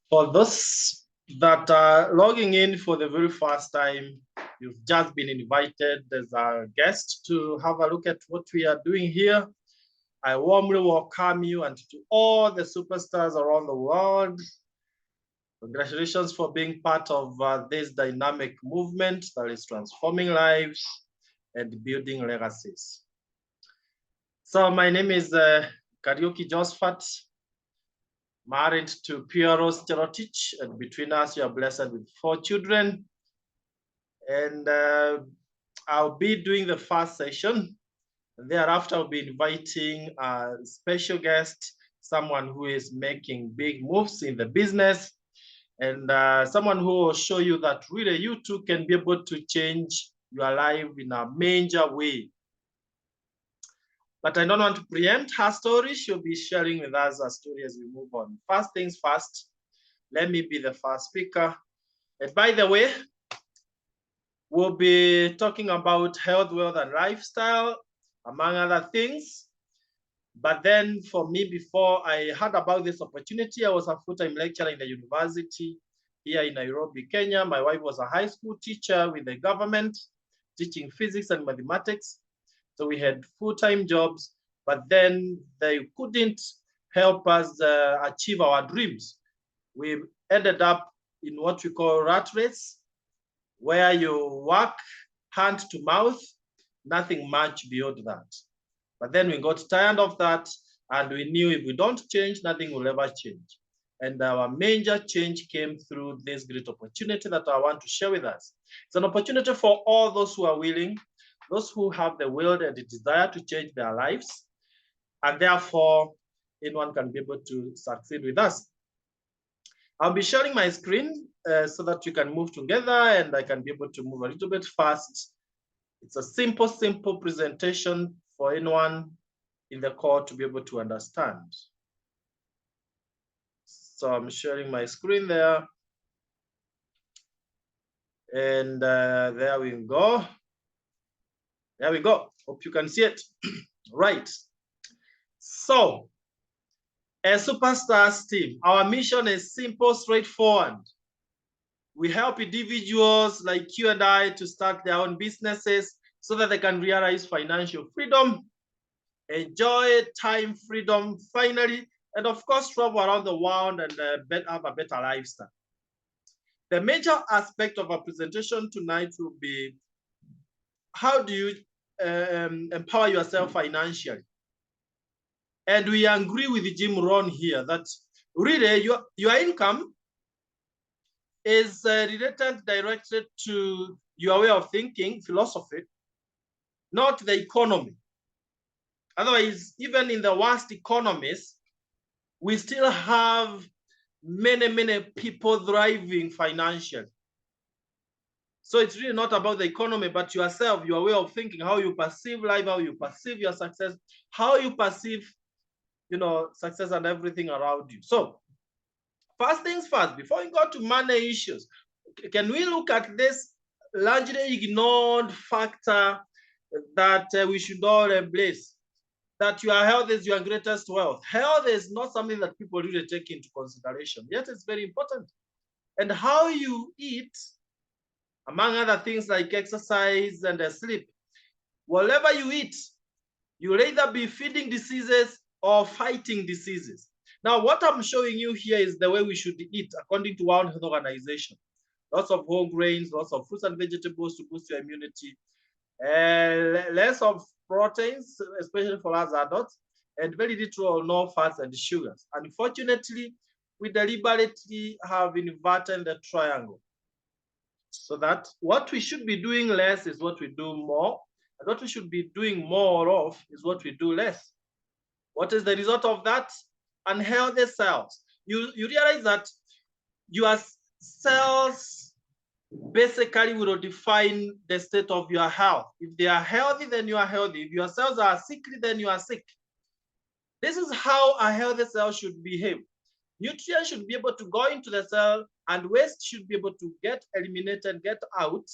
For those that are logging in for the very first time, you've just been invited as a guest to have a look at what we are doing here. I warmly welcome you, and to all the superstars around the world, congratulations for being part of this dynamic movement that is transforming lives and building legacies. So my name is Kariuki Josephat, married to Pia Rose Cherotich, and between us, we are blessed with 4 children. And I'll be doing the first session. Thereafter, I'll be inviting a special guest, someone who is making big moves in the business, and someone who will show you that really you too can be able to change your life in a major way. But I don't want to preempt her story. She'll be sharing with us a story as we move on. First things first, let me be the first speaker. And by the way, we'll be talking about health, wealth, and lifestyle, among other things. But then for me, before I heard about this opportunity, I was a full-time lecturer in the university here in Nairobi, Kenya. My wife was a high school teacher with the government, teaching physics and mathematics. So we had full-time jobs, but then they couldn't help us achieve our dreams. We ended up in what we call rat race, where you work hand to mouth, nothing much beyond that. But then we got tired of that, and we knew if we don't change, nothing will ever change. And our major change came through this great opportunity that I want to share with us. It's an opportunity for all those who are willing, those who have the will and the desire to change their lives, and therefore anyone can be able to succeed with us. I'll be sharing my screen so that you can move together, and I can be able to move a little bit fast. It's a simple presentation for anyone in the call to be able to understand. So I'm sharing my screen there. And there we go. There we go. Hope you can see it. Right. So, as Superstars team, our mission is simple, straightforward. We help individuals like you and I to start their own businesses so that they can realize financial freedom, enjoy time freedom finally, and of course, travel around the world and have a better lifestyle. The major aspect of our presentation tonight will be how do you empower yourself financially? And we agree with Jim Rohn here that really your income is related directly to your way of thinking, philosophy, not the economy. Otherwise, even in the worst economies, we still have many people thriving financially. So it's really not about the economy, but yourself, your way of thinking, how you perceive life, how you perceive your success, how you perceive, success and everything around you. So first things first, before we go to money issues, can we look at this largely ignored factor that we should all embrace? That your health is your greatest wealth. Health is not something that people really take into consideration, yet it's very important. And how you eat, among other things like exercise and sleep, whatever you eat, you'll either be feeding diseases or fighting diseases. Now, what I'm showing you here is the way we should eat according to World Health Organization. Lots of whole grains, lots of fruits and vegetables to boost your immunity, less of proteins, especially for us adults, and very little or no fats and sugars. Unfortunately, we deliberately have inverted the triangle, so that what we should be doing less is what we do more, and what we should be doing more of is what we do less. What is the result of that? Unhealthy cells. You realize that your cells basically will define the state of your health. If they are healthy, then you are healthy. If your cells are sickly, then you are sick. This is how a healthy cell should behave. Nutrients should be able to go into the cell, and waste should be able to get eliminated, get out,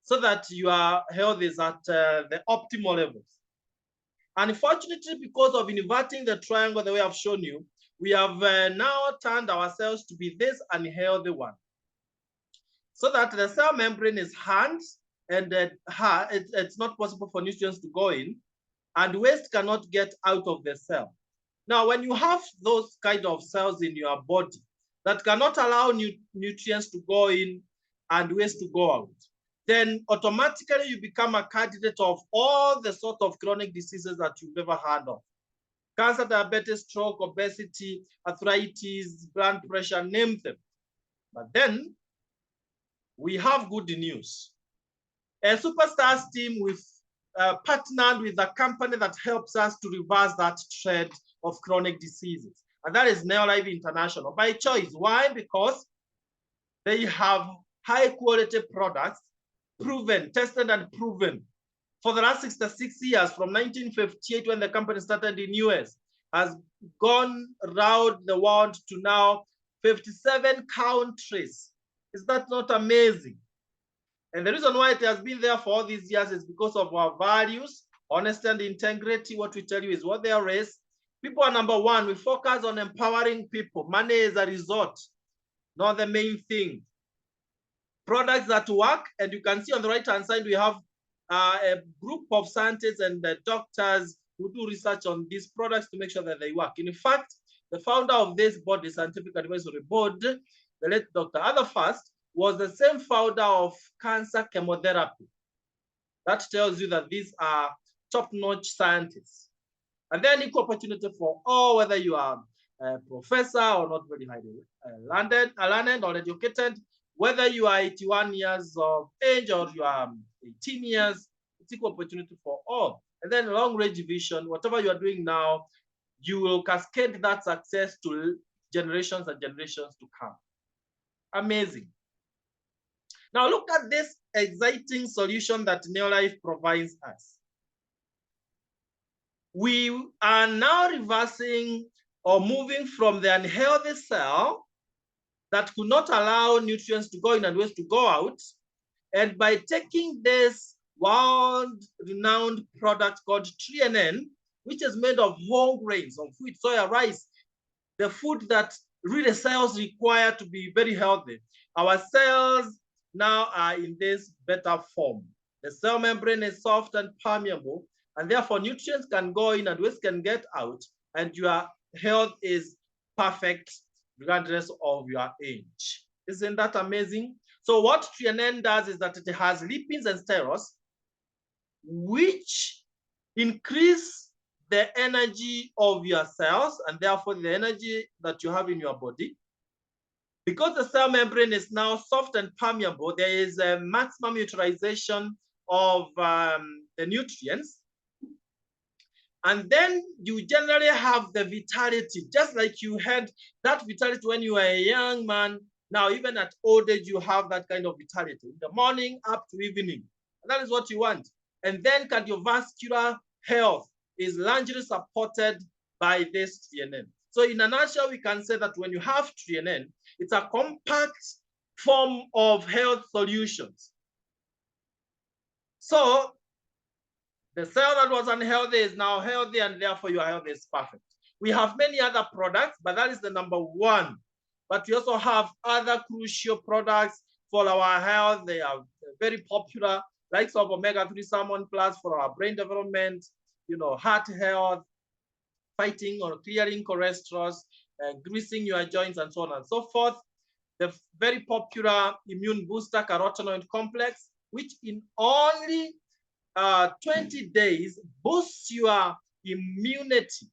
so that your health is at the optimal levels. Unfortunately, because of inverting the triangle the way I've shown you, we have now turned ourselves to be this unhealthy one. So that the cell membrane is hard and it's not possible for nutrients to go in, and waste cannot get out of the cell. Now, when you have those kind of cells in your body that cannot allow nutrients to go in and waste to go out, then automatically you become a candidate of all the sort of chronic diseases that you've ever heard of. Cancer, diabetes, stroke, obesity, arthritis, blood pressure, name them. But then we have good news. A Superstars team with partnered with a company that helps us to reverse that trend of chronic diseases. And that is Neolife International. By choice. Why? Because they have high quality products, proven, tested and proven. For the last 66 years, from 1958 when the company started in US, has gone around the world to now 57 countries. Is that not amazing? And the reason why it has been there for all these years is because of our values, honesty and integrity. What we tell you is what they are is. People are number one. We focus on empowering people. Money is a result, not the main thing. Products that work, and you can see on the right-hand side, we have a group of scientists and doctors who do research on these products to make sure that they work. In fact, the founder of this body, Scientific Advisory Board, the late Dr. Adafast, was the same founder of cancer chemotherapy. That tells you that these are top-notch scientists. And then equal opportunity for all, whether you are a professor or not very highly learned or educated, whether you are 81 years of age or you are 18 years, it's equal opportunity for all. And then long-range vision, whatever you are doing now, you will cascade that success to generations and generations to come. Amazing. Now look at this exciting solution that Neolife provides us. We are now reversing or moving from the unhealthy cell that could not allow nutrients to go in and waste to go out. And by taking this world-renowned product called TNN, which is made of whole grains of wheat, soya, rice, the food that really cells require to be very healthy, our cells now are in this better form. The cell membrane is soft and permeable, and therefore nutrients can go in and waste can get out, and your health is perfect regardless of your age. Isn't that amazing? So what TNN does is that it has lipins and sterols, which increase the energy of your cells and therefore the energy that you have in your body. Because the cell membrane is now soft and permeable, there is a maximum utilization of the nutrients. And then you generally have the vitality, just like you had that vitality when you were a young man. Now, even at old age, you have that kind of vitality, in the morning up to evening. And that is what you want. And then cardiovascular health is largely supported by this TNN. So in a nutshell, we can say that when you have TNN, it's a compact form of health solutions. So the cell that was unhealthy is now healthy, and therefore your health is perfect. We have many other products, but that is the number one. But we also have other crucial products for our health. They are very popular, like of omega-3 salmon plus for our brain development, heart health, fighting or clearing cholesterol, greasing your joints, and so on and so forth. The very popular immune booster carotenoid complex, which in only 20 days boosts your immunity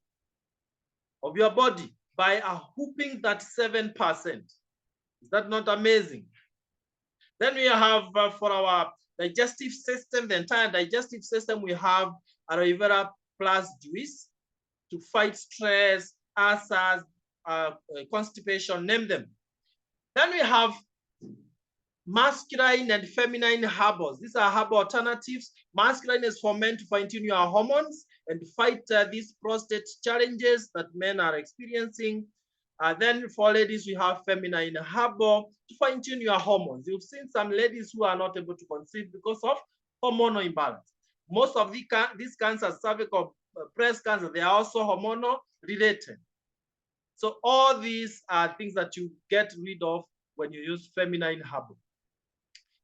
of your body by a whooping that 7%. Is that not amazing? Then we have for our digestive system, the entire digestive system, we have aloe vera plus juice to fight stress, ulcers, constipation, name them. Then we have masculine and feminine herbals. These are herbal alternatives. Masculine is for men to fine-tune your hormones and fight these prostate challenges that men are experiencing. Then for ladies, we have feminine herbal to fine-tune your hormones. You've seen some ladies who are not able to conceive because of hormonal imbalance. Most of these cancers, cervical breast cancer, they are also hormonal related. So all these are things that you get rid of when you use feminine herbal.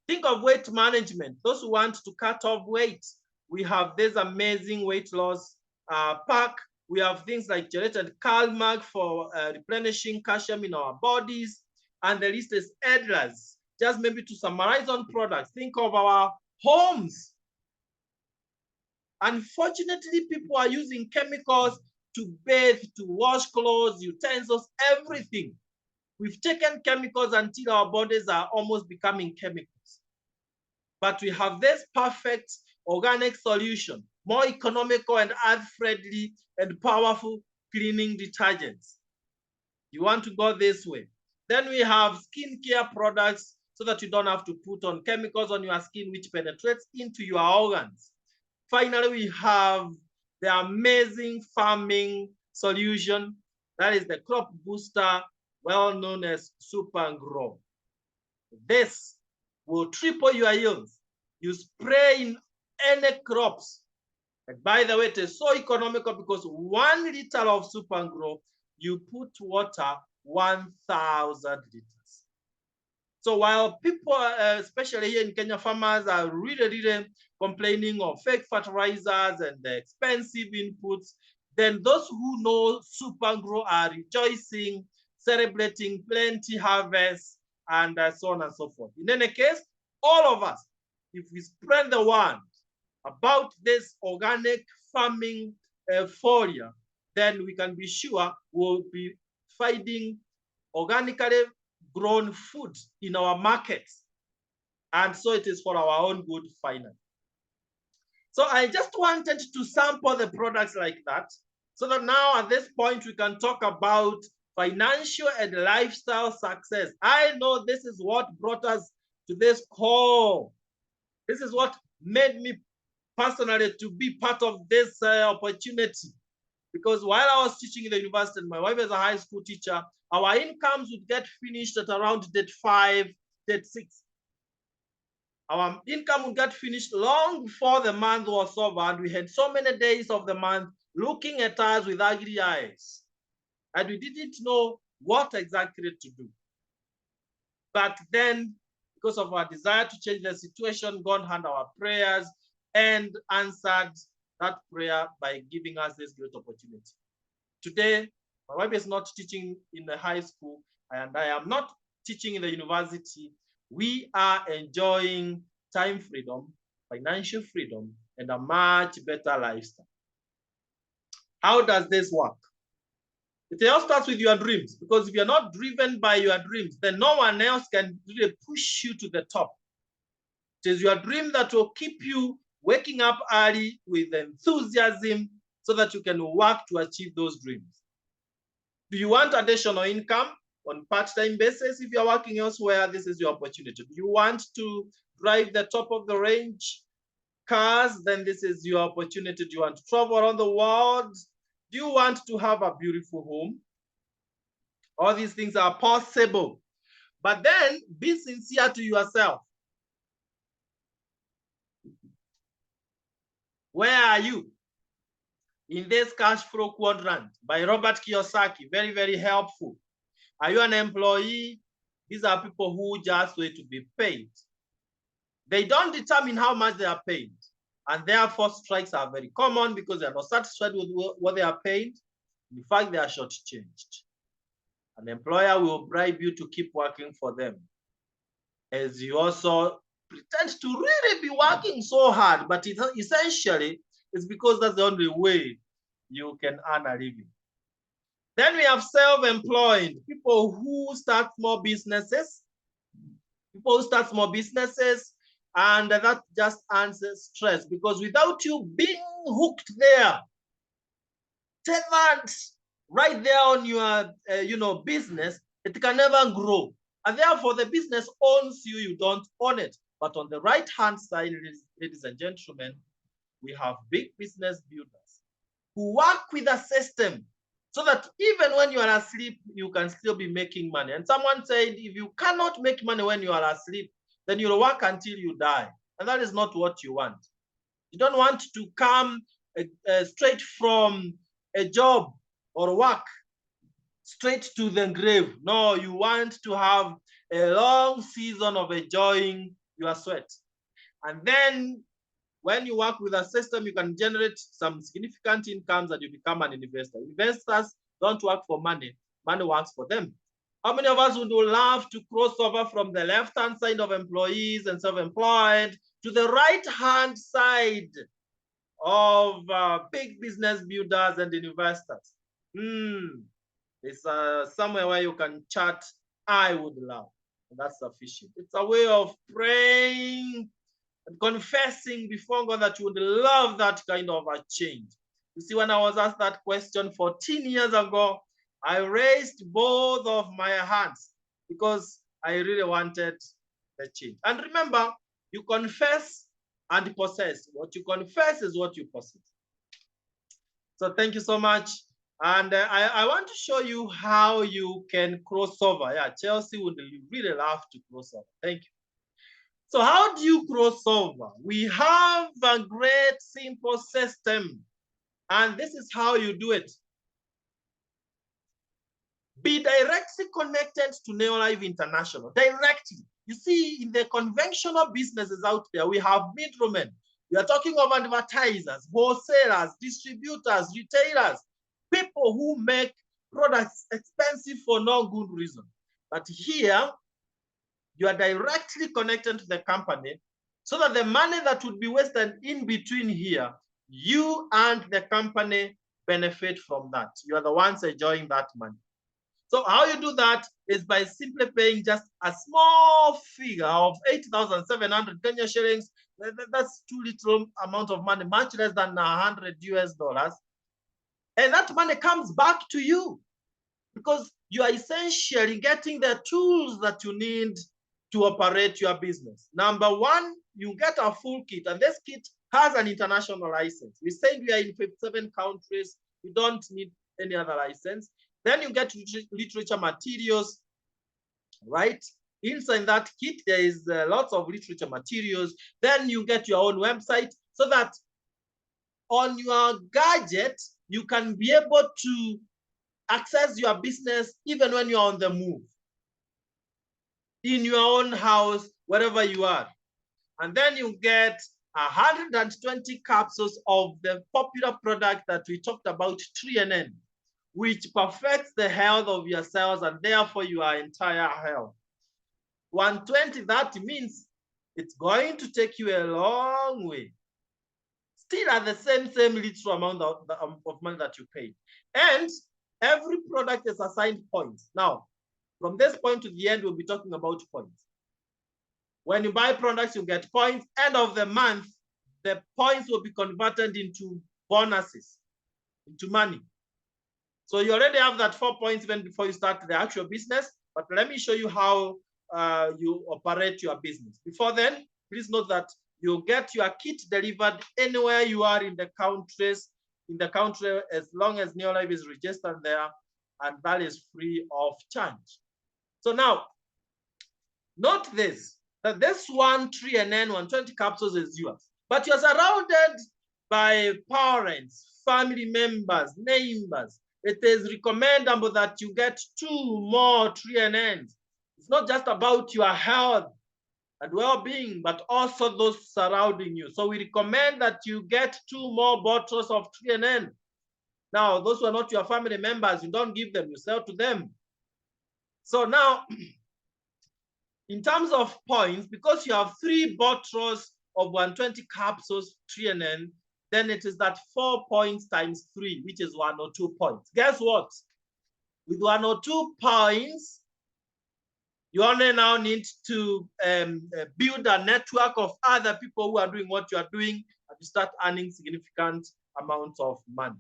Think of weight management. Those who want to cut off weight, we have this amazing weight loss pack. We have things like gelatin Calmag for replenishing calcium in our bodies. And the list is endless. Just maybe to summarize on products, think of our homes. Unfortunately, people are using chemicals to bathe, to wash clothes, utensils, everything. We've taken chemicals until our bodies are almost becoming chemicals. But we have this perfect organic solution, more economical and earth-friendly and powerful cleaning detergents. You want to go this way. Then we have skincare products so that you don't have to put on chemicals on your skin which penetrates into your organs. Finally, we have the amazing farming solution. That is the crop booster, well known as Super Grow. This will triple your yields. You spray in any crops. And by the way, it is so economical because 1 liter of Super Grow, you put water 1,000 liters. So while people, especially here in Kenya, farmers are really complaining of fake fertilizers and the expensive inputs, then those who know Super Grow are rejoicing, celebrating plenty harvests, and so on and so forth. In any case, all of us, if we spread the word about this organic farming folia, then we can be sure we'll be finding organically grown food in our markets. And so it is for our own good finally. So I just wanted to sample the products like that, so that now at this point we can talk about financial and lifestyle success. I know this is what brought us to this call. This is what made me personally to be part of this opportunity. Because while I was teaching in the university, and my wife is a high school teacher, our incomes would get finished at around date 5, date 6. Our income would get finished long before the month was over, and we had so many days of the month looking at us with ugly eyes. And we didn't know what exactly to do. But then, because of our desire to change the situation, God heard our prayers and answered that prayer by giving us this great opportunity. Today, my wife is not teaching in the high school, and I am not teaching in the university. We are enjoying time freedom, financial freedom, and a much better lifestyle. How does this work? It all starts with your dreams, because if you're not driven by your dreams, then no one else can really push you to the top. It is your dream that will keep you waking up early with enthusiasm so that you can work to achieve those dreams. Do you want additional income on part-time basis? If you're working elsewhere, this is your opportunity. Do you want to drive the top of the range cars? Then this is your opportunity. Do you want to travel around the world? Do you want to have a beautiful home? All these things are possible. But then be sincere to yourself. Where are you in this cash flow quadrant by Robert Kiyosaki? Very, very helpful. Are you an employee? These are people who just wait to be paid. They don't determine how much they are paid. And therefore, strikes are very common because they are not satisfied with what they are paid. In fact, they are shortchanged. An employer will bribe you to keep working for them, as you also pretend to really be working so hard, but essentially it's because that's the only way you can earn a living. Then we have self-employed, people who start small businesses. And that just answers stress, because without you being hooked there, tethered right there on your business, it can never grow. And therefore, the business owns you, you don't own it. But on the right-hand side, ladies and gentlemen, we have big business builders who work with a system so that even when you are asleep, you can still be making money. And someone said, if you cannot make money when you are asleep, then you'll work until you die. And that is not what you want. You don't want to come straight from a job or work straight to the grave. No, you want to have a long season of enjoying your sweat. And then when you work with a system, you can generate some significant incomes and you become an investor. Investors don't work for money. Money works for them. How many of us would love to cross over from the left-hand side of employees and self-employed to the right-hand side of big business builders and investors? It's somewhere where you can chat, I would love. And that's sufficient. It's a way of praying and confessing before God that you would love that kind of a change. You see, when I was asked that question 14 years ago, I raised both of my hands because I really wanted the change. And remember, you confess and possess. What you confess is what you possess. So thank you so much. And I want to show you how you can cross over. Yeah, Chelsea would really love to cross over. Thank you. So how do you cross over? We have a great simple system. And this is how you do it. Be directly connected to Neolife International. Directly. You see, in the conventional businesses out there, we have middlemen. We are talking of advertisers, wholesalers, distributors, retailers, people who make products expensive for no good reason. But here, you are directly connected to the company so that the money that would be wasted in between here, you and the company benefit from that. You are the ones enjoying that money. So how you do that is by simply paying just a small figure of 8,700 Kenya shillings. That's too little amount of money, much less than 100 US dollars. And that money comes back to you because you are essentially getting the tools that you need to operate your business. Number one, you get a full kit, and this kit has an international license. We said we are in 57 countries. You don't need any other license. Then you get literature materials, right? Inside that kit, there is lots of literature materials. Then you get your own website so that on your gadget, you can be able to access your business even when you're on the move, in your own house, wherever you are. And then you get 120 capsules of the popular product that we talked about, 3NN, which perfects the health of your cells and therefore your entire health. 120, that means it's going to take you a long way. Still at the same little amount of money that you paid. And every product is assigned points. Now, from this point to the end, we'll be talking about points. When you buy products, you get points. End of the month, the points will be converted into bonuses, into money. So you already have that 4 points even before you start the actual business. But let me show you how you operate your business. Before then, please note that you get your kit delivered anywhere you are in the country, as long as Neolife is registered there, and that is free of charge. So now, note this, that this 3NN 120 capsules is yours, but you're surrounded by parents, family members, neighbors. It is recommendable that you get 2 more 3NNs. It's not just about your health and well-being, but also those surrounding you. So we recommend that you get 2 more bottles of 3NN. Now, those who are not your family members, you don't give them, you sell to them. So now, in terms of points, because you have 3 bottles of 120 capsules, 3NN, then it is that 4 points times 3, which is 102 points. Guess what? With 102 points, you only now need to build a network of other people who are doing what you are doing, and you start earning significant amounts of money.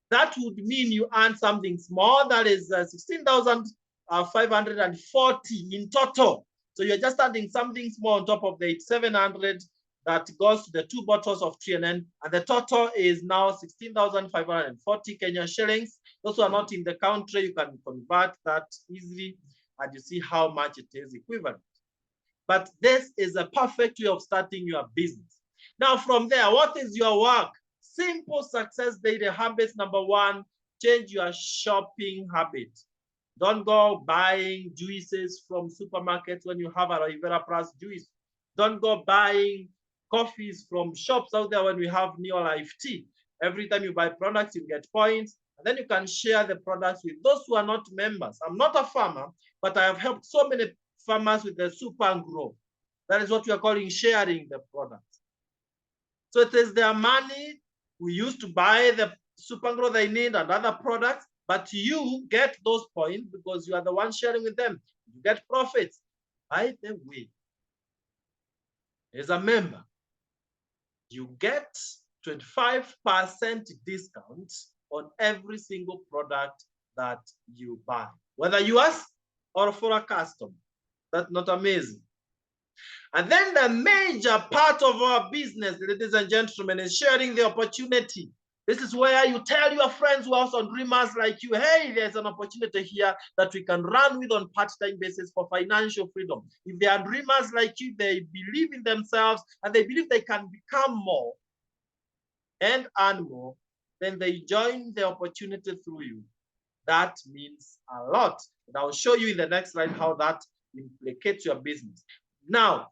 That would mean you earn something small, that is 16,540 in total. So you're just adding something small on top of the 700 that goes to the 2 bottles of 3NN, and the total is now 16,540 Kenya shillings. Those who are not in the country, you can convert that easily, and you see how much it is equivalent. But this is a perfect way of starting your business. Now from there, what is your work? Simple success daily habits. Number 1, change your shopping habit. Don't go buying juices from supermarkets when you have aloe vera plus juice. Don't go buying coffees from shops out there when we have Neolife tea. Every time you buy products, you get points, and then you can share the products with those who are not members. I'm not a farmer, but I have helped so many farmers with the Super and Grow. That is what we are calling sharing the products. So it is their money we use to buy the Super and Grow they need and other products, but you get those points because you are the one sharing with them. You get profits. By the way, as a member, you get 25% discount on every single product that you buy, whether yours or for a customer. That's not amazing. And then the major part of our business, ladies and gentlemen, is sharing the opportunity. This is where you tell your friends who are also dreamers like you, hey, there's an opportunity here that we can run with on part-time basis for financial freedom. If they are dreamers like you, they believe in themselves and they believe they can become more and earn more, then they join the opportunity through you. That means a lot. And I'll show you in the next slide how that implicates your business. Now,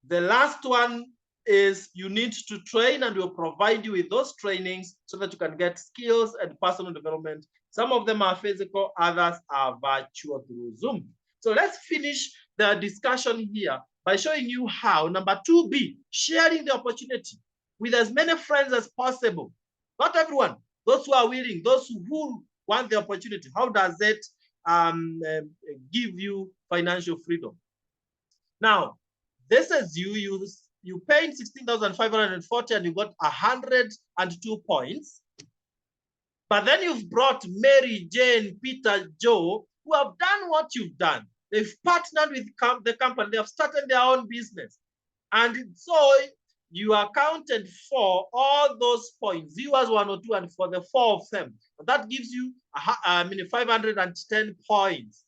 the last one is you need to train, and we'll provide you with those trainings so that you can get skills and personal development. Some of them are physical, others are virtual through Zoom. So let's finish the discussion here by showing you how, number 2B, sharing the opportunity with as many friends as possible. Not everyone, those who are willing, those who want the opportunity. How does it give you financial freedom? Now, this is you paid 16,540 and you got 102 points. But then you've brought Mary, Jane, Peter, Joe, who have done what you've done. They've partnered with the company. They have started their own business. And so you accounted for all those points, yours 102, and for the 4 of them. And that gives you 510 points.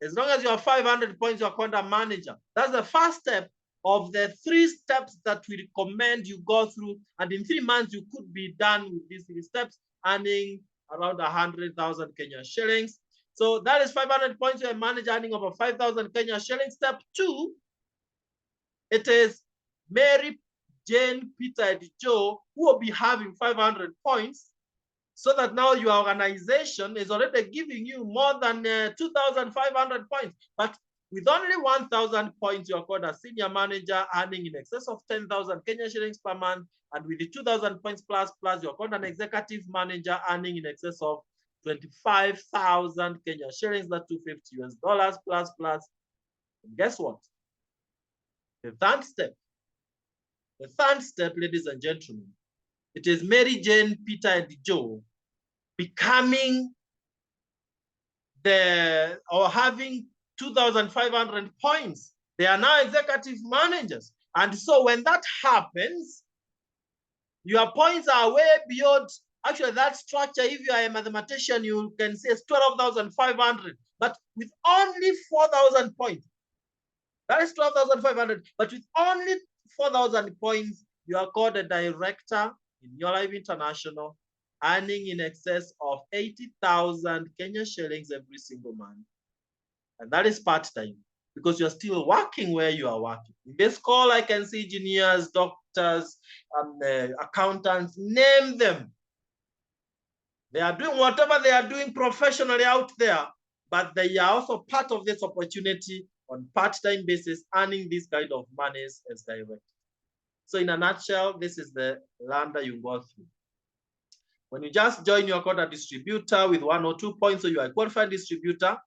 As long as you have 500 points, you're called a manager. That's the first step of the 3 steps that we recommend you go through. And in 3 months, you could be done with these 3 steps, earning around 100,000 Kenya shillings. So that is 500 points. You're a manager earning over 5,000 Kenya shillings. Step 2, it is Mary, Jane, Peter, and Joe who will be having 500 points. So that now your organization is already giving you more than 2,500 points. But with only 1,000 points, you're called a senior manager, earning in excess of 10,000 Kenya shillings per month. And with the 2,000 points plus, you're called an executive manager, earning in excess of 25,000 Kenya shillings, that's $250 plus. And guess what? The third step, ladies and gentlemen, it is Mary, Jane, Peter, and Joe becoming having 2,500 points. They are now executive managers. And so when that happens, your points are way beyond, actually that structure, if you are a mathematician, you can say it's 12,500, but with only 4,000 points. That is 12,500, but with only 4,000 points, you are called a director in Neolife International, earning in excess of 80,000 Kenya shillings every single month. And that is part-time because you're still working where you are working. In this call, I can see engineers, doctors, accountants, name them. They are doing whatever they are doing professionally out there, but they are also part of this opportunity on part-time basis, earning this kind of monies as director. So in a nutshell, this is the ladder you go through. When you just join, you're called a distributor with 1 or 2 points, so you are a qualified distributor.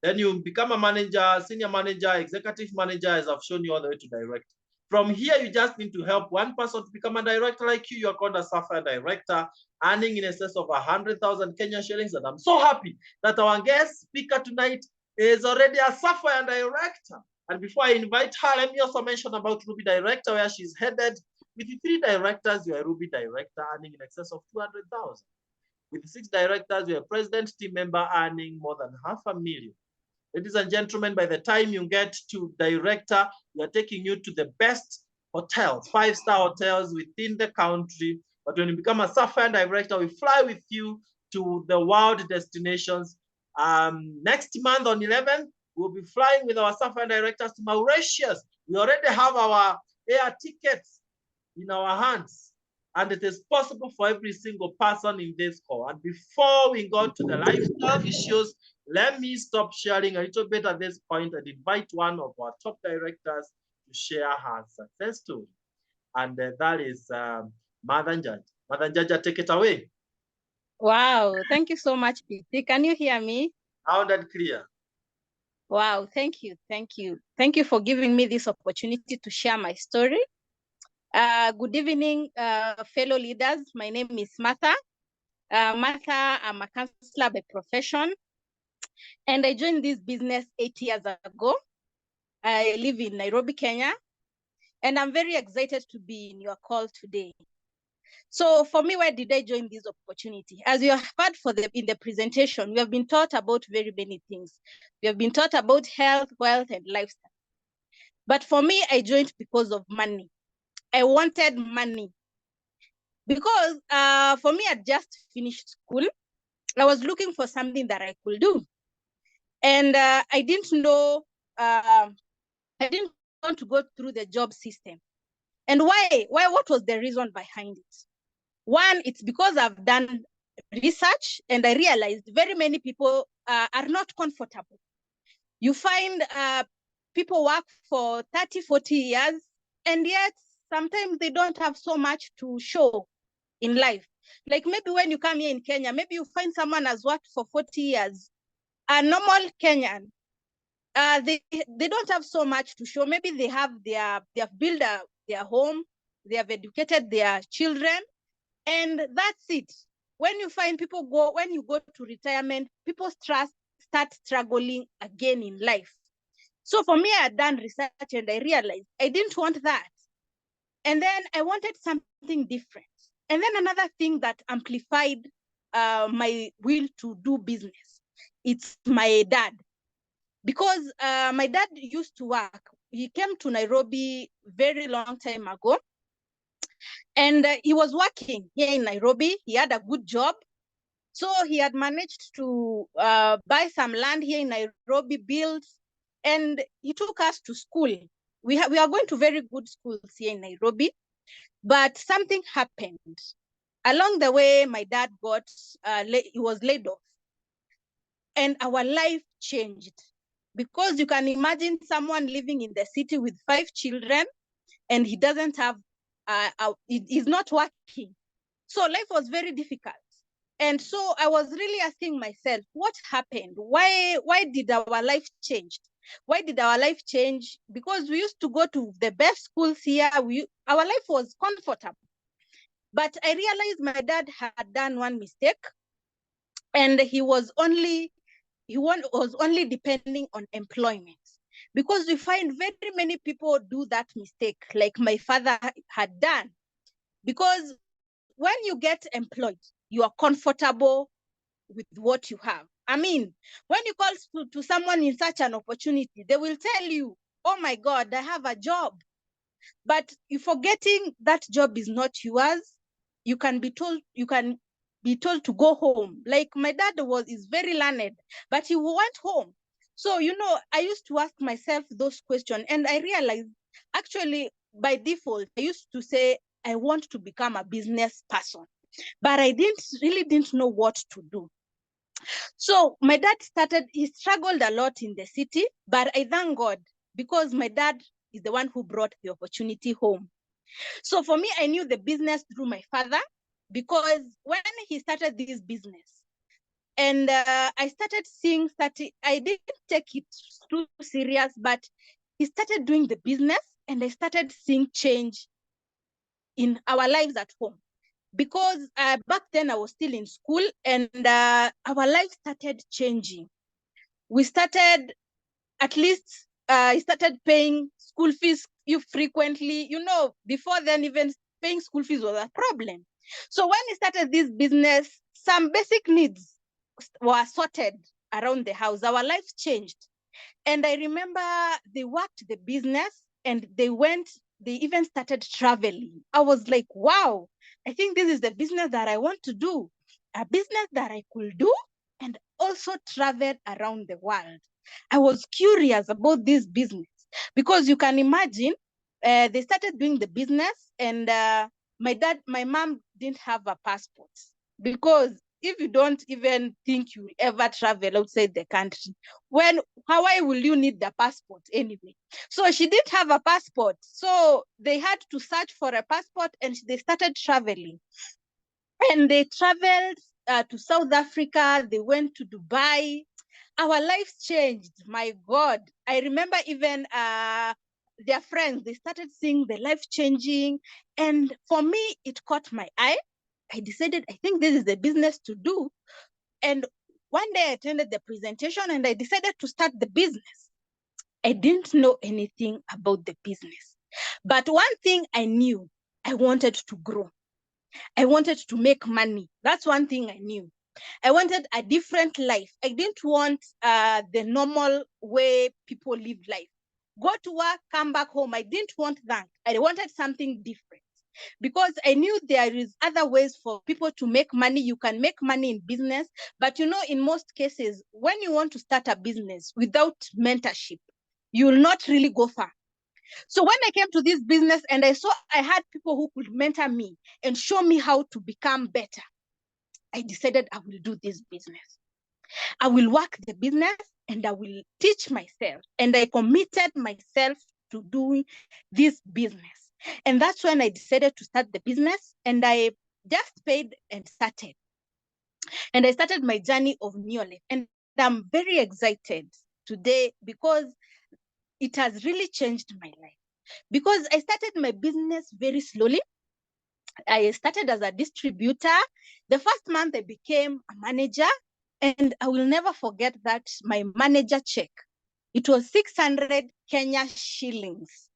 Then you become a manager, senior manager, executive manager, as I've shown you all the way to director. From here, you just need to help one person to become a director like you. You're called a Sapphire director, earning in excess of 100,000 Kenya shillings. And I'm so happy that our guest speaker tonight is already a Sapphire director. And before I invite her, let me also mention about Ruby Director, where she's headed. With the 3 directors, you're a Ruby Director, earning in excess of 200,000. With 6 directors, you're a president team member, earning more than 500,000. Ladies and gentlemen, by the time you get to director, we are taking you to the best hotels, 5-star hotels within the country. But when you become a Sapphire director, we fly with you to the world destinations. Next month on 11th, we'll be flying with our staff and directors to Mauritius. We already have our air tickets in our hands, and it is possible for every single person in this call. And before we go to the lifestyle issues, let me stop sharing a little bit at this point and invite one of our top directors to share her success story. And that is Mother Jaja. Mother Jaja, take it away. Wow, thank you so much, PT. Can you hear me? Loud and clear. Wow, thank you. Thank you for giving me this opportunity to share my story. Good evening, fellow leaders. My name is Martha. Martha, I'm a counselor by profession, and I joined this business 8 years ago. I live in Nairobi, Kenya, and I'm very excited to be in your call today. So for me, why did I join this opportunity? As you have heard in the presentation, we have been taught about very many things. We have been taught about health, wealth, and lifestyle. But for me, I joined because of money. I wanted money. Because for me, I just finished school. I was looking for something that I could do. And I didn't know, I didn't want to go through the job system. And why? What was the reason behind it? One, it's because I've done research and I realized very many people are not comfortable. You find people work for 30, 40 years, and yet sometimes they don't have so much to show in life. Like maybe when you come here in Kenya, maybe you find someone has worked for 40 years. A normal Kenyan, they don't have so much to show. Maybe they have built their home, they have educated their children, and that's it. When you go to retirement, people start struggling again in life. So for me, I had done research and I realized I didn't want that. And then I wanted something different. And then another thing that amplified my will to do business, it's my dad. Because my dad used to work. He came to Nairobi very long time ago. And he was working here in Nairobi. He had a good job. So he had managed to buy some land here in Nairobi, build, and he took us to school. We are going to very good schools here in Nairobi, but something happened. Along the way, my dad he was laid off, and our life changed. Because you can imagine someone living in the city with 5 children, and he doesn't have, he's not working. So life was very difficult. And so I was really asking myself, what happened? Why did our life change? Why did our life change? Because we used to go to the best schools here. Our life was comfortable. But I realized my dad had done one mistake, and he was only depending on employment. Because we find very many people do that mistake, like my father had done. Because when you get employed, you are comfortable with what you have. I mean, when you call to someone in such an opportunity, they will tell you, oh my God, I have a job. But you're forgetting that job is not yours. You can be told to go home. Like my dad is very learned, but he went home. So, I used to ask myself those questions, and I realized actually by default, I used to say, I want to become a business person, but I really didn't know what to do. So my dad he struggled a lot in the city, but I thank God because my dad is the one who brought the opportunity home. So for me, I knew the business through my father, because when he started this business, and I started seeing that I didn't take it too serious, but he started doing the business, and I started seeing change in our lives at home. Because back then I was still in school, and our life started changing. We started, at least, I started paying school fees frequently. Before then, even paying school fees was a problem. So when we started this business, some basic needs were sorted around the house. Our life changed. And I remember they worked the business, and they even started traveling. I was like, wow, I think this is the business that I want to do. A business that I could do and also traveled around the world. I was curious about this business because you can imagine they started doing the business, and my mom didn't have a passport, because if you don't even think you ever travel outside the country, why will you need the passport anyway? So she didn't have a passport. So they had to search for a passport, and they started traveling. And they traveled to South Africa. They went to Dubai. Our lives changed. My God. I remember even their friends, they started seeing the life changing. And for me, it caught my eye. I decided, I think this is the business to do. And one day I attended the presentation and I decided to start the business. I didn't know anything about the business. But one thing I knew, I wanted to grow. I wanted to make money. That's one thing I knew. I wanted a different life. I didn't want the normal way people live life. Go to work, come back home. I didn't want that. I wanted something different, because I knew there is other ways for people to make money. You can make money in business, but you know, in most cases, when you want to start a business without mentorship, you will not really go far. So when I came to this business and I saw I had people who could mentor me and show me how to become better, I decided I will do this business. I will work the business and I will teach myself. And I committed myself to doing this business. And that's when I decided to start the business, and I just paid and started. And I started my journey of new life. And I'm very excited today because it has really changed my life. Because I started my business very slowly. I started as a distributor. The first month I became a manager, and I will never forget that my manager check, it was 600 Kenya shillings.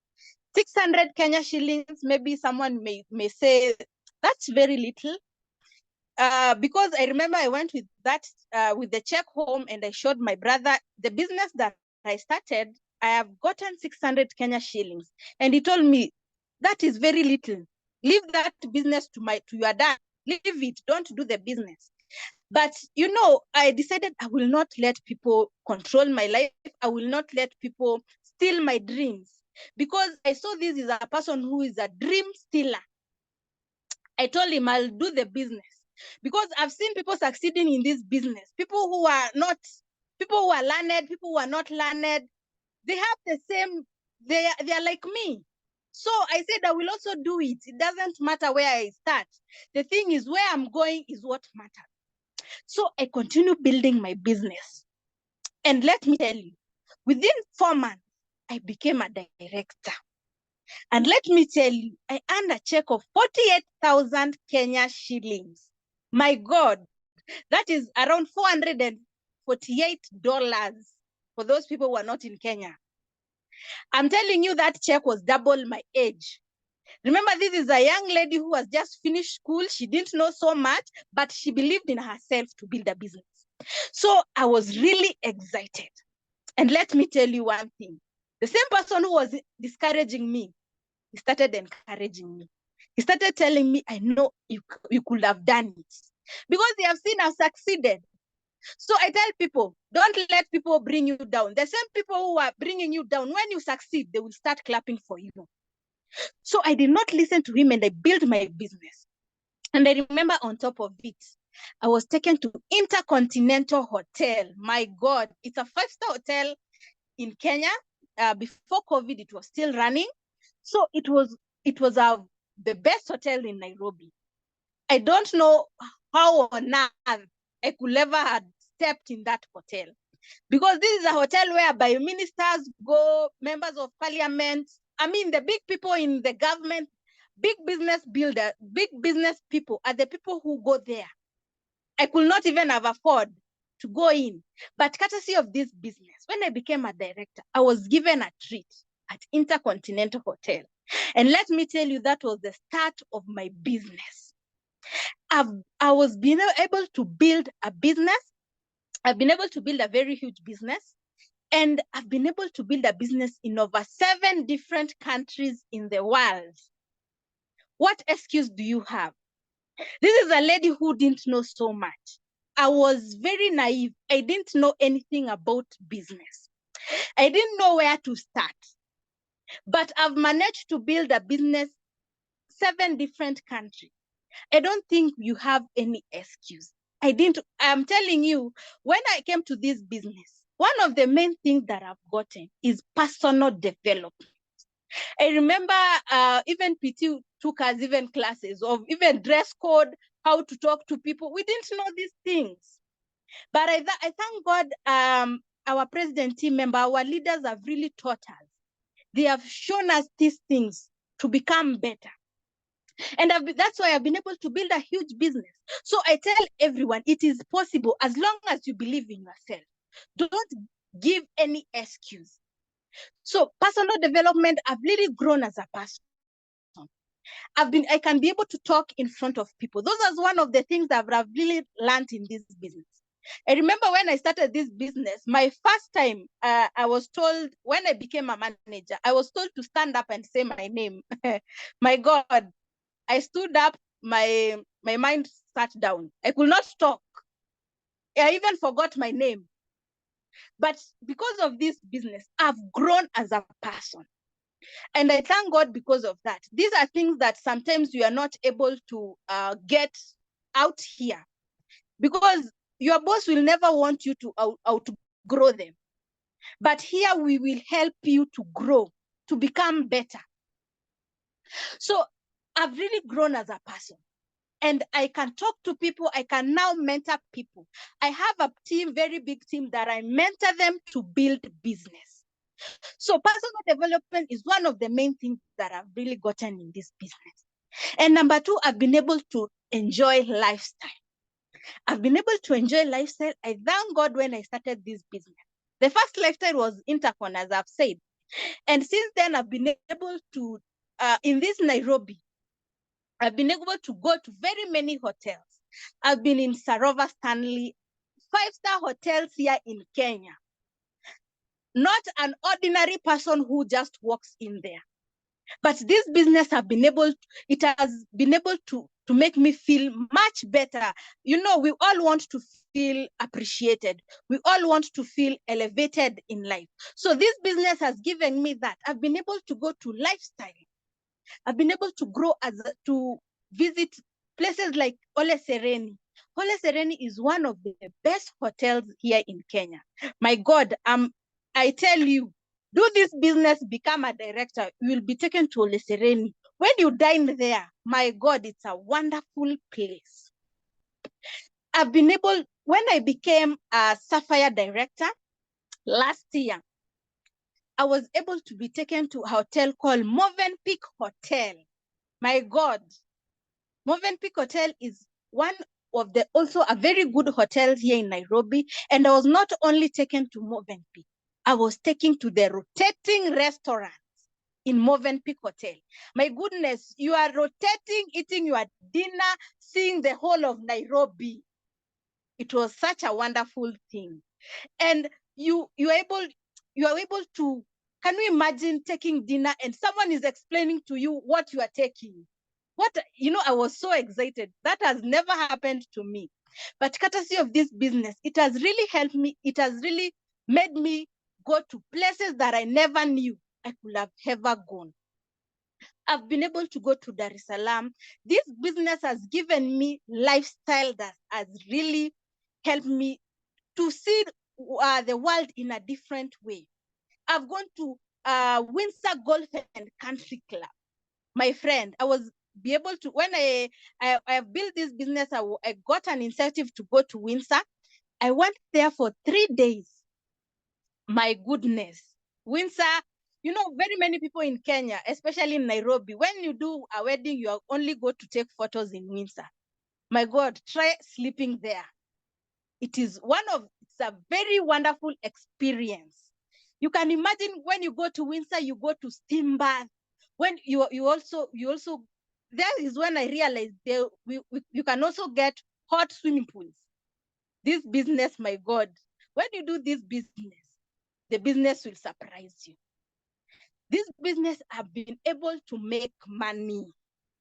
600 Kenya shillings, maybe someone may say that's very little. Because I remember I went with the check home, and I showed my brother the business that I started. I have gotten 600 Kenya shillings. And he told me, that is very little. Leave that business to your dad. Leave it. Don't do the business. But, you know, I decided I will not let people control my life. I will not let people steal my dreams. Because I saw this is a person who is a dream stealer. I told him I'll do the business. Because I've seen people succeeding in this business. People who are learned, people who are not learned. They have the same, they are like me. So I said I will also do it. It doesn't matter where I start. The thing is, where I'm going is what matters. So I continue building my business. And let me tell you, within 4 months, I became a director. And let me tell you, I earned a check of 48,000 Kenya shillings. My God, that is around $448 for those people who are not in Kenya. I'm telling you, that check was double my age. Remember, this is a young lady who has just finished school. She didn't know so much, but she believed in herself to build a business. So I was really excited. And let me tell you one thing. The same person who was discouraging me, he started encouraging me. He started telling me, I know you could have done it. Because they have seen I've succeeded. So I tell people, don't let people bring you down. The same people who are bringing you down, when you succeed, they will start clapping for you. So I did not listen to him, and I built my business. And I remember on top of it, I was taken to Intercontinental Hotel. My God, it's a 5-star hotel in Kenya. Before COVID, it was still running. So it was the best hotel in Nairobi. I don't know how on earth I could ever have stepped in that hotel, because this is a hotel where ministers go, members of parliament, I mean the big people in the government, big business builders, big business people are the people who go there. I could not even have afford to go in, but courtesy of this business, when I became a director, I was given a treat at Intercontinental Hotel. And let me tell you, that was the start of my business. I was being able to build a business. I've been able to build a very huge business, and I've been able to build a business in over 7 different countries in the world. What excuse do you have? This is a lady who didn't know so much. I was very naive. I didn't know anything about business. I didn't know where to start. But I've managed to build a business 7 different countries. I don't think you have any excuse. I'm telling you, when I came to this business, one of the main things that I've gotten is personal development. I remember even PT took us even classes of even dress code, how to talk to people. We didn't know these things. But I thank God, our president team member, our leaders have really taught us. They have shown us these things to become better. And that's why I've been able to build a huge business. So I tell everyone, it is possible as long as you believe in yourself. Don't give any excuse. So personal development, I've really grown as a person. I can be able to talk in front of people. Those are one of the things that I've really learned in this business. I remember when I started this business, my first time, I was told, when I became a manager, I was told to stand up and say my name. My God, I stood up, my mind sat down. I could not talk. I even forgot my name. But because of this business, I've grown as a person. And I thank God because of that. These are things that sometimes you are not able to get out here, because your boss will never want you to outgrow them. But here we will help you to grow, to become better. So I've really grown as a person. And I can talk to people. I can now mentor people. I have a team, very big team, that I mentor them to build business. So personal development is one of the main things that I've really gotten in this business. And number 2, I've been able to enjoy lifestyle. I've been able to enjoy lifestyle. I thank God when I started this business. The first lifestyle was Intercon, as I've said. And since then, I've been able to, in this Nairobi, I've been able to go to very many hotels. I've been in Sarova Stanley, 5-star hotels here in Kenya. Not an ordinary person who just walks in there. But this business has been able to make me feel much better. You know, we all want to feel appreciated. We all want to feel elevated in life. So this business has given me that. I've been able to go to lifestyle. I've been able to grow to visit places like Ole Sereni. Ole Sereni is one of the best hotels here in Kenya. My God, I tell you, do this business, become a director, you will be taken to Ole Sereni. When you dine there, my God, it's a wonderful place. I've been able, when I became a Sapphire director last year, I was able to be taken to a hotel called Movenpick Hotel. My God, Movenpick Hotel is one of the also a very good hotel here in Nairobi. And I was not only taken to Movenpick, I was taken to the rotating restaurants in Movenpick Hotel. My goodness, you are rotating, eating your dinner, seeing the whole of Nairobi. It was such a wonderful thing. And you are able to, can you imagine taking dinner and someone is explaining to you what you are taking? I was so excited. That has never happened to me. But courtesy of this business, it has really helped me. It has really made me go to places that I never knew I could have ever gone. I've been able to go to Dar es Salaam. This business has given me lifestyle that has really helped me to see the world in a different way. I've gone to Windsor Golf and Country Club. My friend, I was be able to, when I built this business, I got an incentive to go to Windsor. I went there for 3 days. My goodness, Windsor, very many people in Kenya, especially in Nairobi, when you do a wedding, you only go to take photos in Windsor. My God, try sleeping there. It's a very wonderful experience. You can imagine when you go to Windsor, you go to steam bath. When you also, that is when I realized you can also get hot swimming pools. This business, my God, when you do this business, the business will surprise you. This business have been able to make money.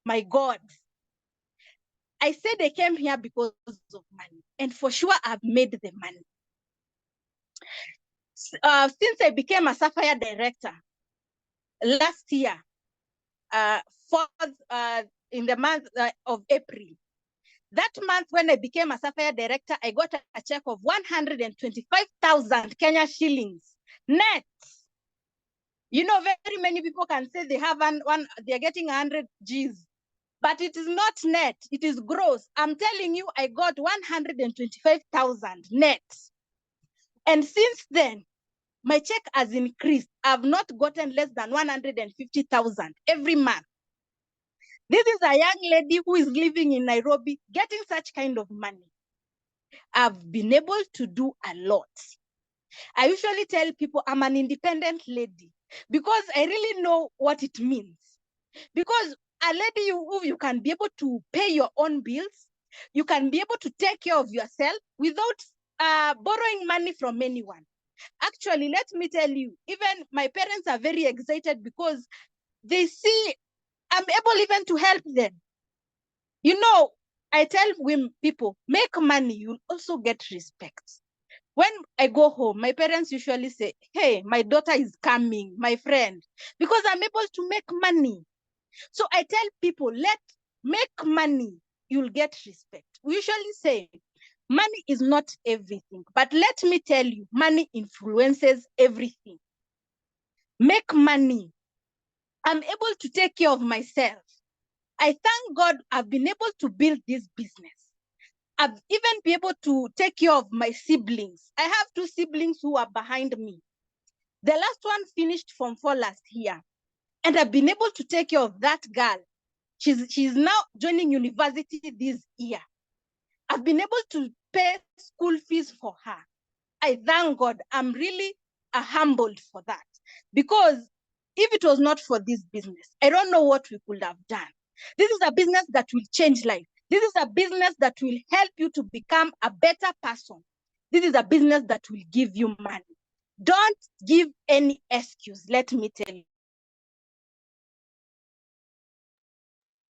My God. I said I came here because of money, and for sure I've made the money. Since I became a Sapphire director last year, in the month of April, that month when I became a Sapphire director, I got a check of 125,000 Kenya shillings net. You know, very many people can say they have they're getting 100 G's, but it is not net, it is gross. I'm telling you, I got 125,000 net. And since then, my check has increased. I've not gotten less than 150,000 every month. This is a young lady who is living in Nairobi, getting such kind of money. I've been able to do a lot. I usually tell people I'm an independent lady because I really know what it means. Because a lady, you can be able to pay your own bills, you can be able to take care of yourself without borrowing money from anyone. Actually, let me tell you, even my parents are very excited because they see I'm able even to help them. You know, I tell women, people, make money, you'll also get respect. When I go home, my parents usually say, hey, my daughter is coming, my friend, because I'm able to make money. So I tell people, make money, you'll get respect. We usually say, money is not everything, but let me tell you, money influences everything. Make money. I'm able to take care of myself. I thank God I've been able to build this business. I've even been able to take care of my siblings. I have 2 siblings who are behind me. The last one finished Form 4 last year. And I've been able to take care of that girl. She's now joining university this year. I've been able to pay school fees for her. I thank God. I'm really humbled for that. Because if it was not for this business, I don't know what we could have done. This is a business that will change life. This is a business that will help you to become a better person. This is a business that will give you money. Don't give any excuse, let me tell you.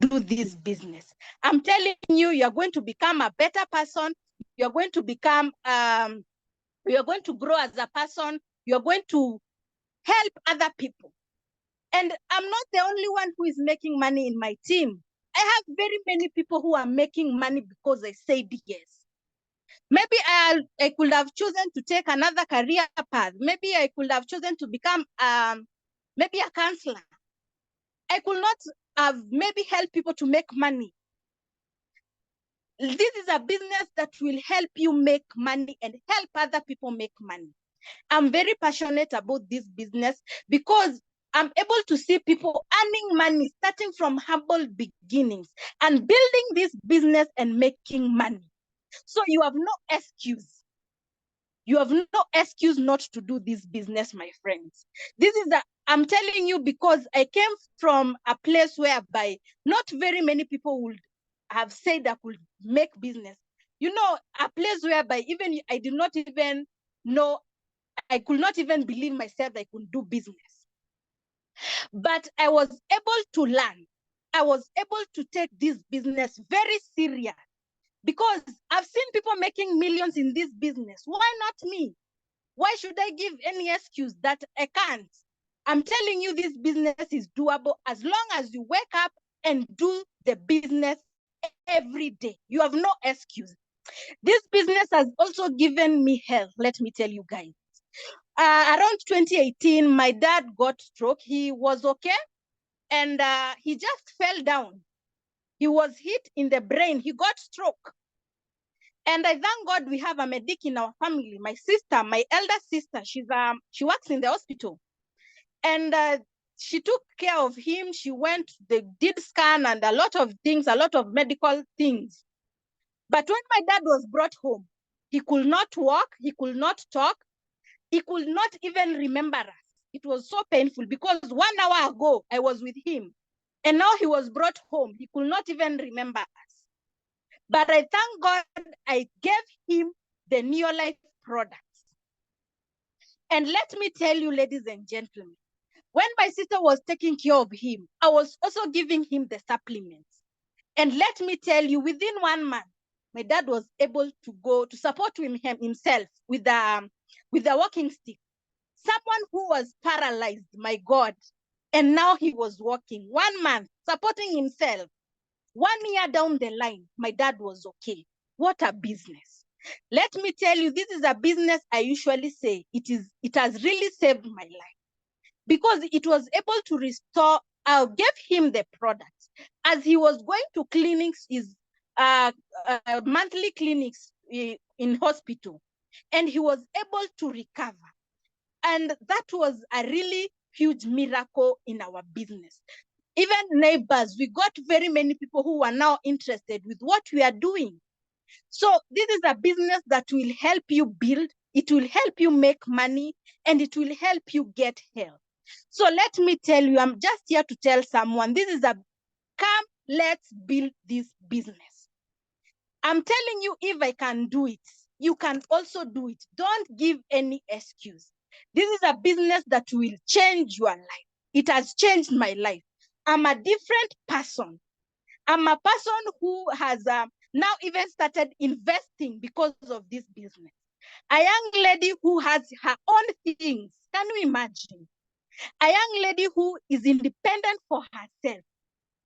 Do this business. I'm telling you, you're going to become a better person. You're going to become, you're going to grow as a person. You're going to help other people. And I'm not the only one who is making money in my team. I have very many people who are making money because I said yes. Maybe I could have chosen to take another career path. Maybe I could have chosen to become maybe a counselor. I could not have maybe helped people to make money. This is a business that will help you make money and help other people make money. I'm very passionate about this business because I'm able to see people earning money, starting from humble beginnings and building this business and making money. So you have no excuse. You have no excuse not to do this business, my friends. I'm telling you because I came from a place whereby not very many people would have said I could make business. You know, a place whereby even I did not even know, I could not even believe myself that I could do business. But I was able to learn. I was able to take this business very serious because I've seen people making millions in this business. Why not me? Why should I give any excuse that I can't? I'm telling you, this business is doable as long as you wake up and do the business every day. You have no excuse. This business has also given me health, let me tell you guys. Around 2018, my dad got stroke. He was okay, and he just fell down. He was hit in the brain. He got stroke. And I thank God we have a medic in our family. My sister, my elder sister, she works in the hospital. And she took care of him. She went, they did scan and a lot of things, a lot of medical things. But when my dad was brought home, he could not walk, he could not talk, he could not even remember us. It was so painful because 1 hour ago, I was with him. And now he was brought home. He could not even remember us. But I thank God I gave him the Neolife products. And let me tell you, ladies and gentlemen, when my sister was taking care of him, I was also giving him the supplements. And let me tell you, within 1 month, my dad was able to go to support himself with the walking stick. Someone who was paralyzed, my God, and now he was walking. 1 month, supporting himself. 1 year down the line, my dad was okay. What a business. Let me tell you, this is a business I usually say it has really saved my life, because it was able to restore. I gave him the products as he was going to clinics, his monthly clinics in hospital, and he was able to recover. And that was a really huge miracle in our business. Even neighbors, we got very many people who are now interested with what we are doing. So this is a business that will help you build, it will help you make money, and it will help you get help. So let me tell you, I'm just here to tell someone, come, let's build this business. I'm telling you, if I can do it, you can also do it. Don't give any excuse. This is a business that will change your life. It has changed my life. I'm a different person. I'm a person who has now even started investing because of this business. A young lady who has her own things. Can you imagine? A young lady who is independent for herself.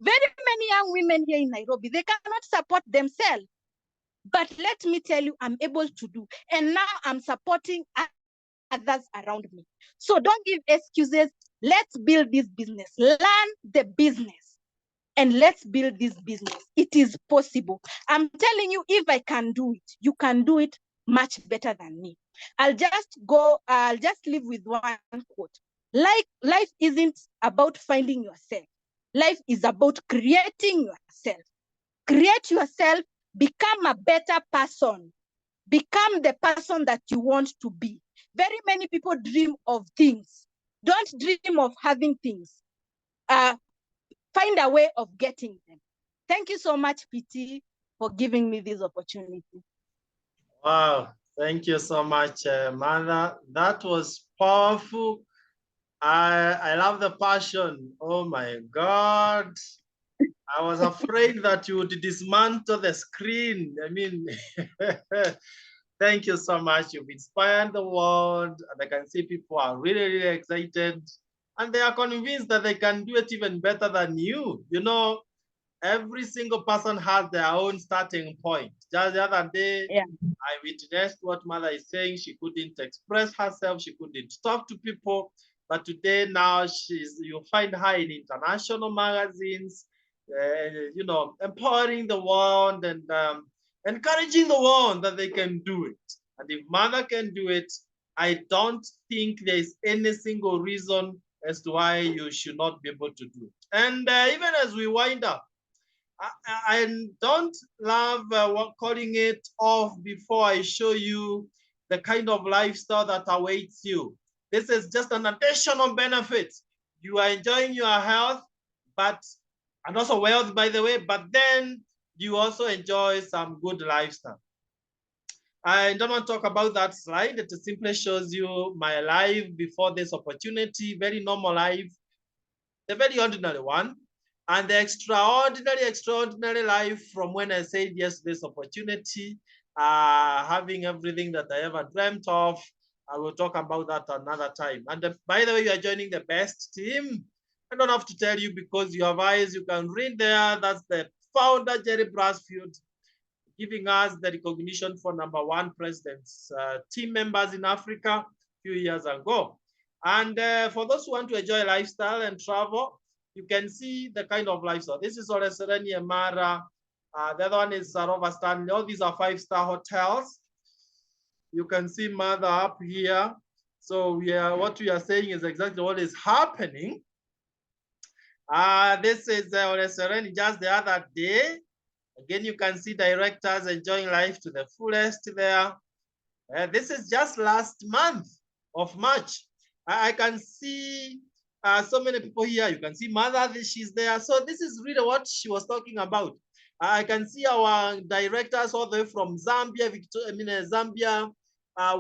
Very many young women here in Nairobi, they cannot support themselves. But let me tell you, I'm able to do. And now I'm supporting others around me. So don't give excuses. Let's build this business. Learn the business. And let's build this business. It is possible. I'm telling you, if I can do it, you can do it much better than me. I'll just leave with one quote. Life isn't about finding yourself. Life is about creating yourself. Create yourself, become a better person. Become the person that you want to be. Very many people dream of things. Don't dream of having things. Find a way of getting them. Thank you so much, PT, for giving me this opportunity. Wow, thank you so much, Mother. That was powerful. I love the passion. Oh my God. I was afraid that you would dismantle the screen. I mean, thank you so much. You've inspired the world. And I can see people are really, really excited. And they are convinced that they can do it even better than you. You know, every single person has their own starting point. Just the other day, yeah. I witnessed what Mother is saying. She couldn't express herself. She couldn't talk to people. But today, now, you find her in international magazines, you know, empowering the world and encouraging the world that they can do it. And if Mother can do it, I don't think there is any single reason as to why you should not be able to do it. And even as we wind up, I don't love calling it off before I show you the kind of lifestyle that awaits you. This is just an additional benefit. You are enjoying your health, and also wealth, by the way, but then you also enjoy some good lifestyle. I don't want to talk about that slide. It simply shows you my life before this opportunity, very normal life, the very ordinary one, and the extraordinary life from when I said yes to this opportunity, having everything that I ever dreamt of. I will talk about that another time. And by the way, you are joining the best team. I don't have to tell you because you have eyes, you can read there. That's the founder, Jerry Brasfield, giving us the recognition for #1 president's team members in Africa a few years ago. And for those who want to enjoy lifestyle and travel, you can see the kind of lifestyle. This is Ole Sereni Emara. The other one is Sarova Stanley. All these are 5-star hotels. You can see Mother up here. So what we are saying is exactly what is happening. This is Ole Sereni just the other day. Again, you can see directors enjoying life to the fullest there. This is just last month of March. I can see so many people here. You can see Mother, she's there. So this is really what she was talking about. I can see our directors all the way from Zambia, Zambia,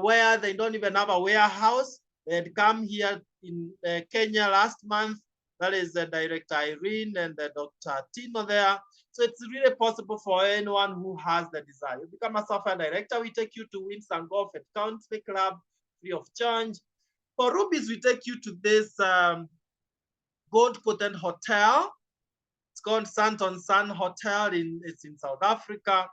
where they don't even have a warehouse. They had come here in Kenya last month. That is Director Irene and Dr. Tino there. So it's really possible for anyone who has the desire. You become a software director, we take you to Winds and Golf and Country Club free of charge. For rubies, we take you to this gold coated hotel. It's called Santon Sun Hotel. It's in South Africa.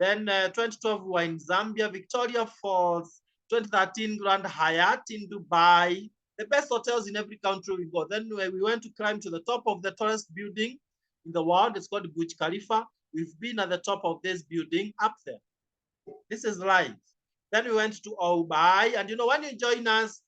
Then 2012, we were in Zambia, Victoria Falls. 2013, Grand Hyatt in Dubai. The best hotels in every country we go. Then we went to climb to the top of the tallest building in the world. It's called Burj Khalifa. We've been at the top of this building up there. This is live. Then we went to Dubai. And you know, when you join us,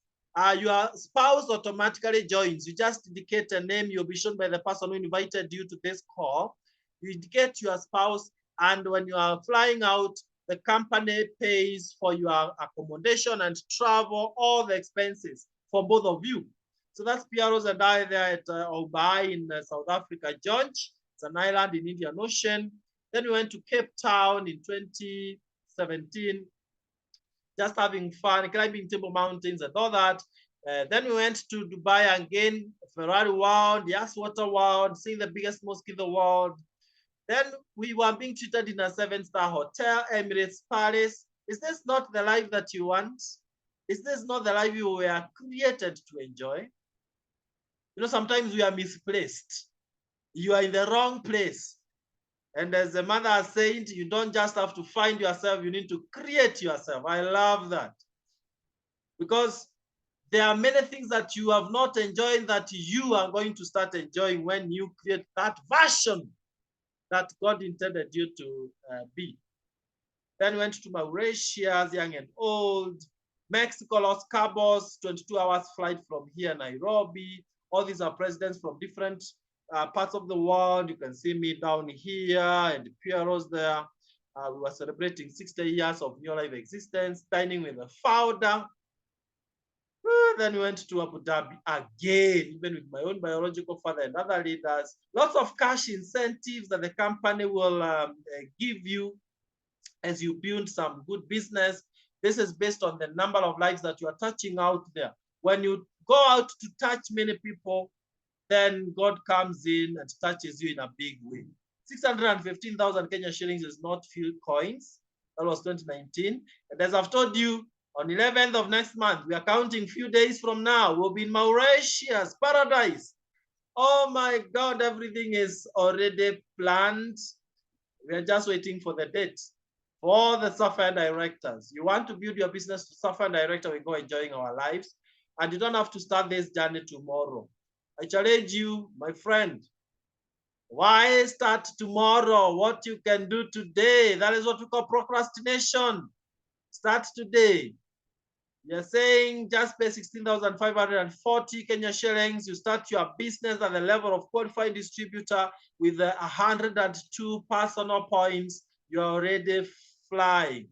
your spouse automatically joins. You just indicate a name. You'll be shown by the person who invited you to this call. You indicate your spouse. And when you are flying out, the company pays for your accommodation and travel, all the expenses for both of you. So that's Piaros and I there at Dubai in South Africa. George, it's an island in Indian Ocean. Then we went to Cape Town in 2017, just having fun, climbing Table Mountains and all that. Then we went to Dubai again, Ferrari World, Yas Water World, seeing the biggest mosque in the world. Then we were being treated in a 7-star hotel, Emirates Palace. Is this not the life that you want? Is this not the life you were created to enjoy? You know, sometimes we are misplaced. You are in the wrong place. And as the mother has said, you don't just have to find yourself, you need to create yourself. I love that. Because there are many things that you have not enjoyed that you are going to start enjoying when you create that version that God intended you to be. Then went to Mauritius, young and old. Mexico, Los Cabos, 22 hours flight from here, Nairobi. All these are presidents from different parts of the world. You can see me down here and Piero's there. We were celebrating 60 years of New Life existence, dining with the founder. Then we went to Abu Dhabi again, even with my own biological father and other leaders. Lots of cash incentives that the company will give you as you build some good business. This is based on the number of lives that you are touching out there. When you go out to touch many people, then God comes in and touches you in a big way. 615,000 Kenya shillings is not few coins. That was 2019. And as I've told you, on 11th of next month, we are counting few days from now. We'll be in Mauritius, paradise. Oh my God, everything is already planned. We are just waiting for the date. For all the software directors, you want to build your business to software director, we go enjoying our lives. And you don't have to start this journey tomorrow. I challenge you, my friend. Why start tomorrow? What you can do today. That is what we call procrastination. Start today. You're saying just pay 16,540 Kenya shillings. You start your business at the level of qualified distributor with 102 personal points. You're already flying.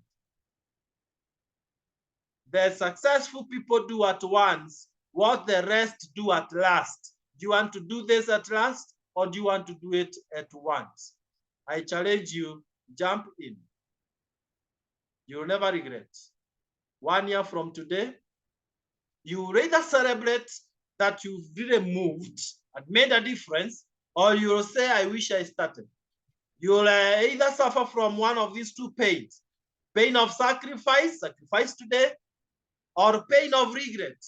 The successful people do at once what the rest do at last. Do you want to do this at last, or do you want to do it at once? I challenge you, jump in. You will never regret. 1 year from today, you will either celebrate that you've really moved and made a difference, or you will say, I wish I started. You will either suffer from one of these two pains. Pain of sacrifice today, or pain of regret.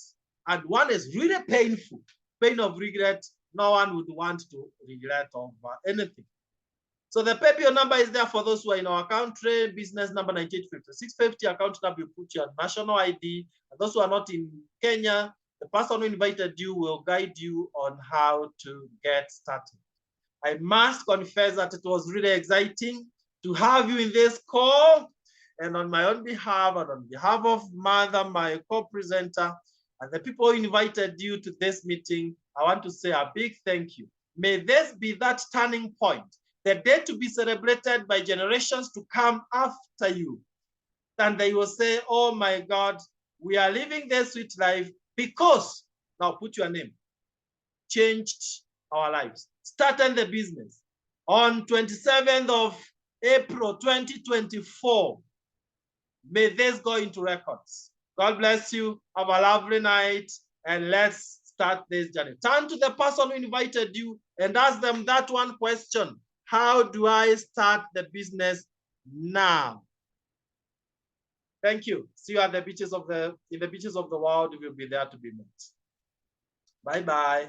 And one is really painful. Pain of regret, no one would want to regret over anything. So the PayPal number is there for those who are in our country. Business number 985650. Account number, you put your national ID. And those who are not in Kenya, the person who invited you will guide you on how to get started. I must confess that it was really exciting to have you in this call. And on my own behalf and on behalf of Mother, my co-presenter, and the people who invited you to this meeting, I want to say a big thank you. May this be that turning point, the day to be celebrated by generations to come after you. And they will say, oh my God, we are living this sweet life because, now put your name, changed our lives, started the business. On 27th of April 2024, may this go into records. God bless you. Have a lovely night. And let's start this journey. Turn to the person who invited you and ask them that one question. How do I start the business now? Thank you. See you at the beaches of the world. We will be there to be met. Bye-bye.